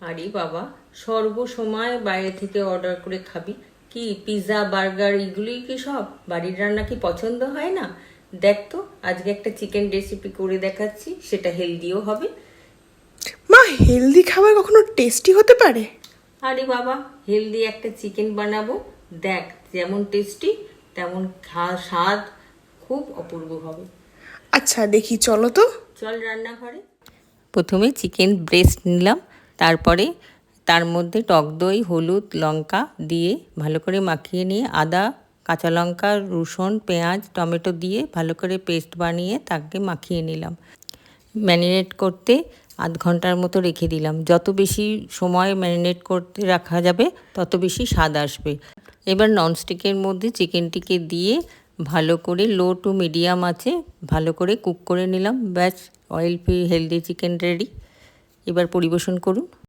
আরে বাবা, সর্বসময় বাইরে থেকে অর্ডার করে খাবি? কি পিৎজা বার্গার এগুলোই কি সব? বাড়ির রান্না কি পছন্দ হয় না? দেখ তো, আজকে একটা চিকেন রেসিপি করে দেখাচ্ছি, সেটা হেলদিও হবে। মা, হেলদি খাবার কখনো টেস্টি হতে পারে? আরে বাবা, হেলদি একটা চিকেন বানাবো, দেখ যেমন টেস্টি তেমন স্বাদ খুব অপূর্ব হবে। আচ্ছা, দেখি, চলো তো। চল রান্নাঘরে। প্রথমে চিকেন ব্রেস্ট নিলাম, তারপরে তার মধ্যে টক দই, হলুদ, লঙ্কা দিয়ে ভালো করে মাখিয়ে নিয়ে আদা, কাঁচা লঙ্কা, রসুন, পেঁয়াজ, টমেটো দিয়ে ভালো করে পেস্ট বানিয়ে তাকে মাখিয়ে নিলাম। ম্যারিনেট করতে আধ ঘন্টার মতো রেখে দিলাম। যত বেশি সময় ম্যারিনেট করতে রাখা যাবে তত বেশি স্বাদ আসবে। এবার ননস্টিকের মধ্যে চিকেনটিকে দিয়ে ভালো করে লো টু মিডিয়াম আছে ভালো করে কুক করে নিলাম। ব্যাস, oil free healthy chicken ready. এবার পরিবেশন করুন।